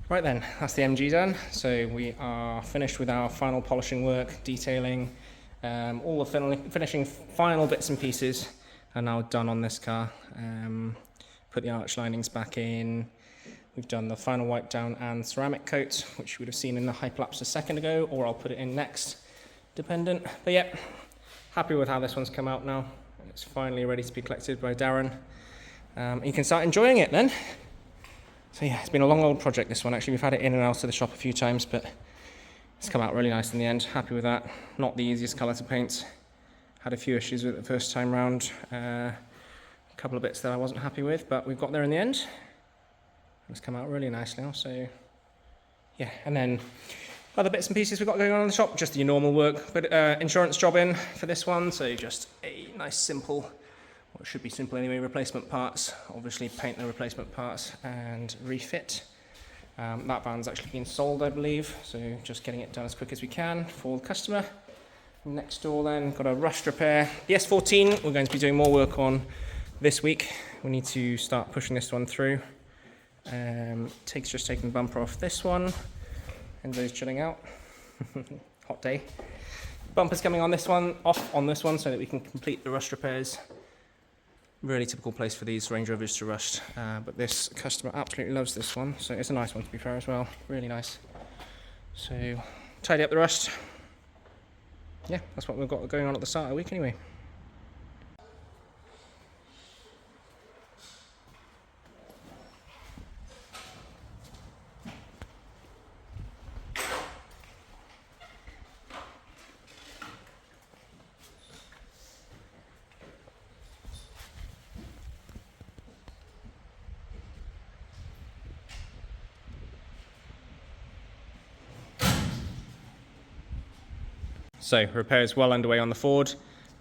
Right then, that's the MG done. So we are finished with our final polishing work, detailing, all the finishing final bits and pieces are now done on this car. Put the arch linings back in. We've done the final wipe down and ceramic coat, which you would have seen in the hyperlapse a second ago, or I'll put it in next, dependent. But yeah, happy with how this one's come out now. It's finally ready to be collected by Darren. You can start enjoying it then. So yeah, it's been a long old project, this one. Actually, we've had it in and out of the shop a few times, but it's come out really nice in the end. Happy with that. Not the easiest colour to paint. Had a few issues with it the first time round. A couple of bits that I wasn't happy with, but we've got there in the end. It's come out really nice now, so yeah. And then other bits and pieces we've got going on in the shop, just your normal work. But insurance job in for this one, so just a nice simple, well, it should be simple anyway, replacement parts. Obviously paint the replacement parts and refit. That van's actually been sold, I believe, so just getting it done as quick as we can for the customer. Next door then, got a rust repair. The S14 we're going to be doing more work on this week. We need to start pushing this one through. Just taking the bumper off this one. Enzo's chilling out. Hot day. Bumper's coming on this one, off on this one, so that we can complete the rust repairs. Really typical place for these Range Rovers to rust, but this customer absolutely loves this one, so it's a nice one to be fair as well. Really nice. So tidy up the rust. Yeah, that's what we've got going on at the start of the week anyway. So repairs well underway on the Ford.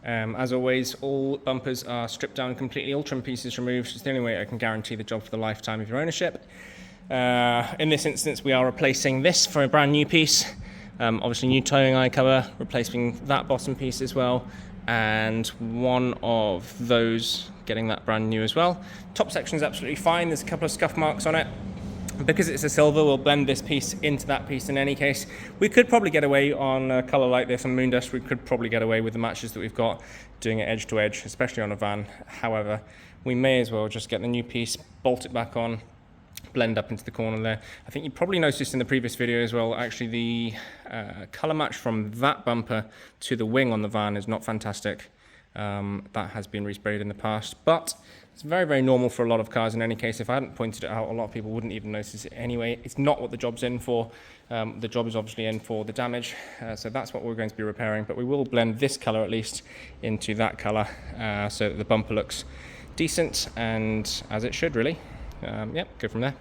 As always, all bumpers are stripped down completely, all trim pieces removed. It's the only way I can guarantee the job for the lifetime of your ownership. In this instance, we are replacing this for a brand new piece. Obviously new towing eye cover, replacing that bottom piece as well, and one of those getting that brand new as well. Top section is absolutely fine. There's a couple of scuff marks on it. Because it's a silver, we'll blend this piece into that piece in any case. We could probably get away on a colour like this on Moondust. We could probably get away with the matches that we've got, doing it edge to edge, especially on a van. However, we may as well just get the new piece, bolt it back on, blend up into the corner there. I think you probably noticed in the previous video as well, actually the colour match from that bumper to the wing on the van is not fantastic. That has been resprayed in the past, but it's very, very normal for a lot of cars in any case. If I hadn't pointed it out, a lot of people wouldn't even notice it anyway. It's not what the job's in for. The job is obviously in for the damage, so that's what we're going to be repairing, but we will blend this colour at least into that colour so that the bumper looks decent and as it should really. Yep, go from there.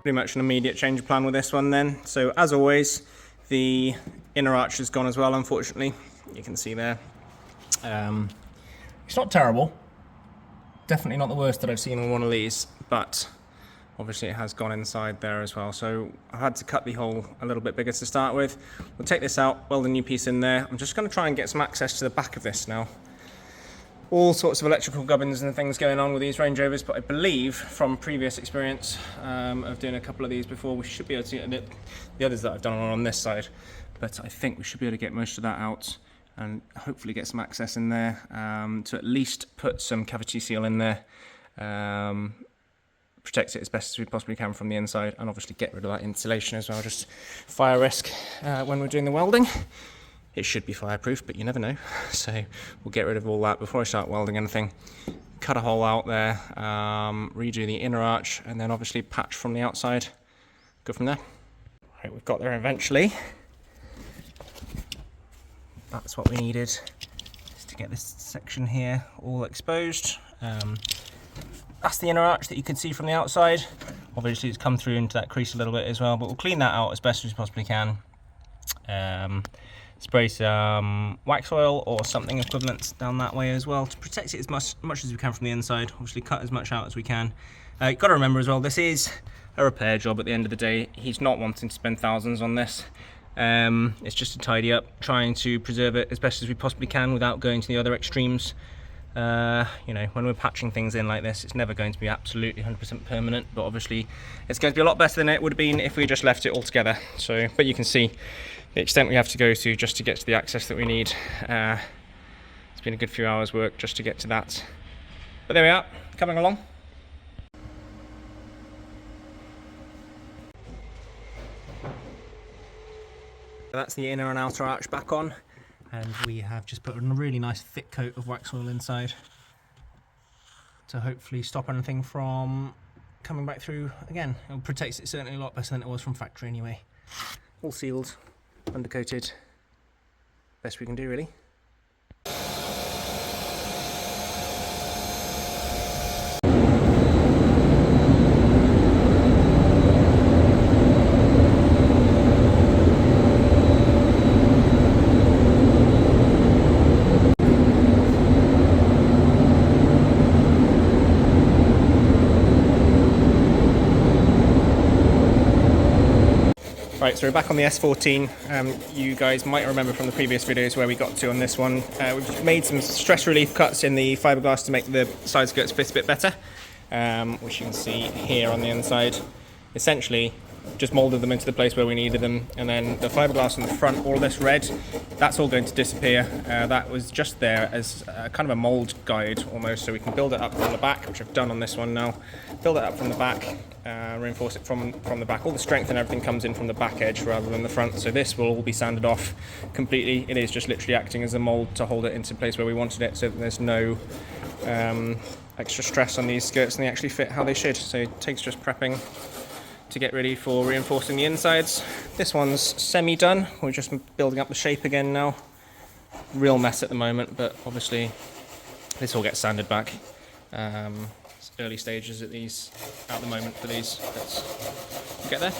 Pretty much an immediate change of plan with this one then. So as always, the inner arch has gone as well, unfortunately. You can see there. It's not terrible. Definitely not the worst that I've seen on one of these, but obviously it has gone inside there as well. So I had to cut the hole a little bit bigger to start with. We'll take this out, weld a new piece in there. I'm just going to try and get some access to the back of this now. all sorts of electrical gubbins and things going on with these Range Rovers, but I believe from previous experience of doing a couple of these before, we should be able to get the others that I've done are on this side, but I think we should be able to get most of that out and hopefully get some access in there to at least put some cavity seal in there, protect it as best as we possibly can from the inside, and obviously get rid of that insulation as well, just fire risk when we're doing the welding. It should be fireproof, but you never know. So we'll get rid of all that before I start welding anything. Cut a hole out there, redo the inner arch, and then obviously patch from the outside. Go from there. Right, we've got there eventually. That's what we needed, is to get this section here all exposed. That's the inner arch that you can see from the outside. Obviously it's come through into that crease a little bit as well, but we'll clean that out as best as we possibly can. Spray some wax oil or something equivalent down that way as well to protect it as much as we can from the inside. Obviously cut as much out as we can. You've got to remember as well, this is a repair job at the end of the day. He's not wanting to spend thousands on this. It's just to tidy up, trying to preserve it as best as we possibly can without going to the other extremes. You know, when we're patching things in like this, it's never going to be absolutely 100% permanent, but obviously it's going to be a lot better than it would have been if we just left it all together. So, but you can see the extent we have to go to just to get to the access that we need. It's been a good few hours work just to get to that. But there we are, coming along. That's the inner and outer arch back on, and we have just put a really nice thick coat of wax oil inside to hopefully stop anything from coming back through again. It protects it certainly a lot better than it was from factory anyway. All sealed, undercoated, best we can do really. Right, so we're back on the S14. You guys might remember from the previous videos where we got to on this one. We've made some stress relief cuts in the fiberglass to make the side skirts fit a bit better, which you can see here on the inside. Essentially, just moulded them into the place where we needed them, and then the fiberglass on the front, all this red, that's all going to disappear. That was just there as kind of a mould guide almost, so we can build it up from the back, which I've done on this one now. Build it up from the back, reinforce it from the back. All the strength and everything comes in from the back edge rather than the front, so this will all be sanded off completely. It is just literally acting as a mould to hold it into place where we wanted it, so that there's no extra stress on these skirts and they actually fit how they should. So it takes just prepping to get ready for reinforcing the insides. This one's semi-done. We're just building up the shape again now. Real mess at the moment, but obviously this all gets sanded back. It's early stages at the moment for these, but we'll get there.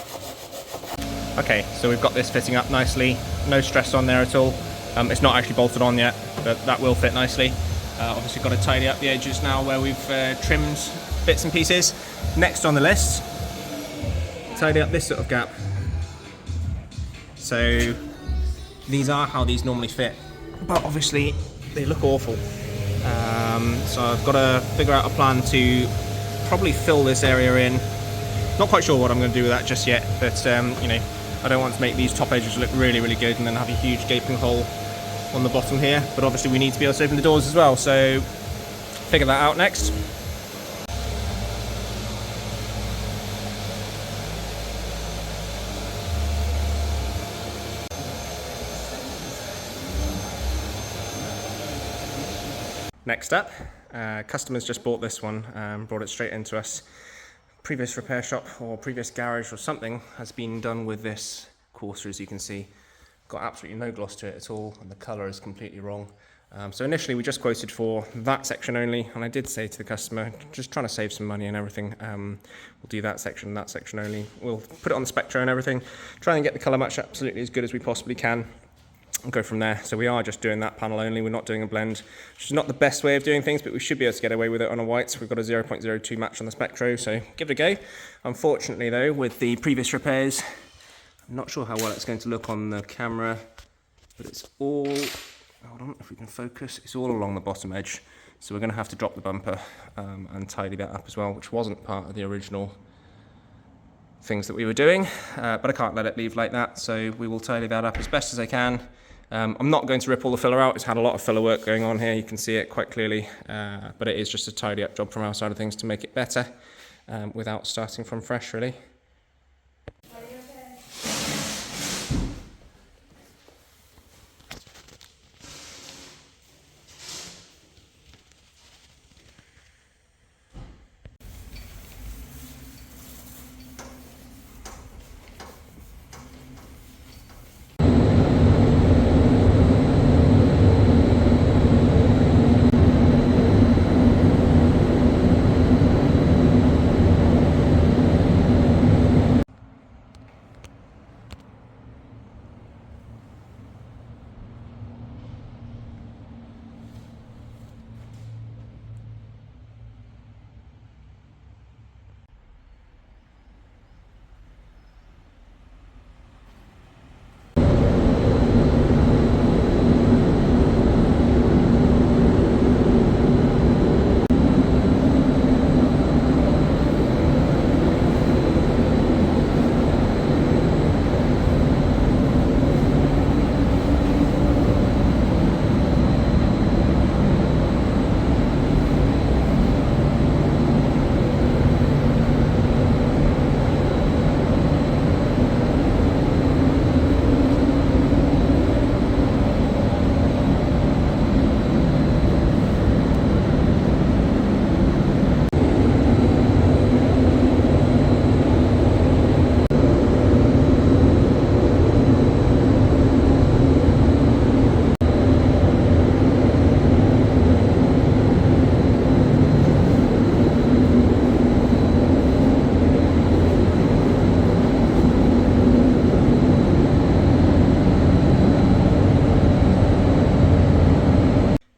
Okay, so we've got this fitting up nicely. No stress on there at all. It's not actually bolted on yet, but that will fit nicely. Obviously got to tidy up the edges now where we've trimmed bits and pieces. Next on the list, tidy up this sort of gap. So these are how these normally fit, but obviously they look awful. So I've got to figure out a plan to probably fill this area in. Not quite sure what I'm going to do with that just yet, but you know, I don't want to make these top edges look really, really good and then have a huge gaping hole on the bottom here. But obviously we need to be able to open the doors as well, so figure that out next. Next up, customers just bought this one, brought it straight into us. Previous repair shop or previous garage or something has been done with this quarter, as you can see. Got absolutely no gloss to it at all, and the colour is completely wrong. So initially we just quoted for that section only, and I did say to the customer, just trying to save some money and everything, we'll do that section only. We'll put it on the Spectro and everything, try and get the colour match absolutely as good as we possibly can, and go from there. So we are just doing that panel only, we're not doing a blend, which is not the best way of doing things, but we should be able to get away with it on a white. So we've got a 0.02 match on the Spectro, so give it a go. Unfortunately though, with the previous repairs, I'm not sure how well it's going to look on the camera, but it's all, hold on if we can focus, it's all along the bottom edge. So we're going to have to drop the bumper and tidy that up as well, which wasn't part of the original things that we were doing, but I can't let it leave like that, so we will tidy that up as best as I can. I'm not going to rip all the filler out. It's had a lot of filler work going on here, you can see it quite clearly, but it is just a tidy up job from our side of things to make it better without starting from fresh, really.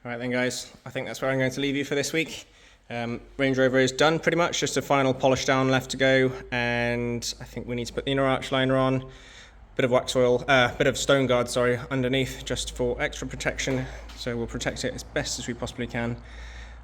Right then guys, I think that's where I'm going to leave you for this week. Range Rover is done pretty much, just a final polish down left to go, and I think we need to put the inner arch liner on, bit of wax oil, bit of stone guard, sorry, underneath, just for extra protection, so we'll protect it as best as we possibly can.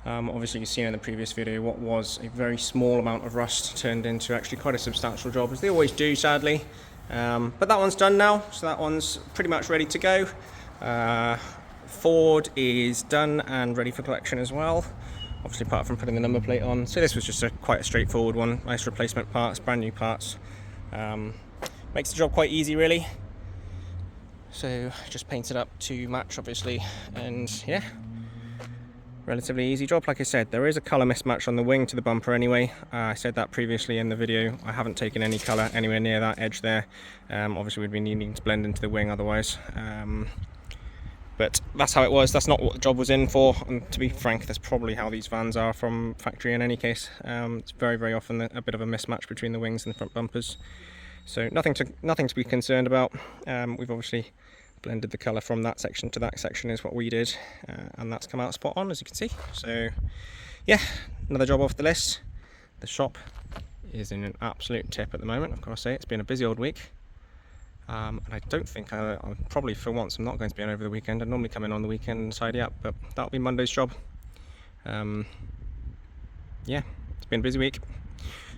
Obviously you've seen in the previous video what was a very small amount of rust turned into actually quite a substantial job, as they always do sadly. But that one's done now, so that one's pretty much ready to go. Ford is done and ready for collection as well, obviously apart from putting the number plate on. So this was just quite a straightforward one, nice replacement parts, brand new parts. Makes the job quite easy really. So just paint it up to match obviously, and yeah, relatively easy job. Like I said, there is a colour mismatch on the wing to the bumper anyway. I said that previously in the video. I haven't taken any colour anywhere near that edge there. Obviously we'd be needing to blend into the wing otherwise. But that's how it was, that's not what the job was in for, and to be frank, that's probably how these vans are from factory in any case. It's very, very often a bit of a mismatch between the wings and the front bumpers. So nothing to be concerned about. We've obviously blended the colour from that section to that section is what we did, and that's come out spot on, as you can see. So yeah, another job off the list. The shop is in an absolute tip at the moment, I've got to say. It's been a busy old week. And I don't think I'll probably, for once, I'm not going to be in over the weekend. I normally come in on the weekend and tidy up, but that'll be Monday's job. Yeah, it's been a busy week.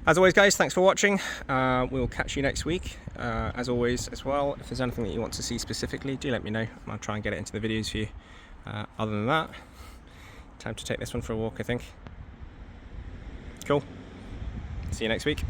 As always guys, thanks for watching. We'll catch you next week. As always as well, if there's anything that you want to see specifically, do let me know. I'll try and get it into the videos for you. Other than that, time to take this one for a walk, I think. Cool. See you next week.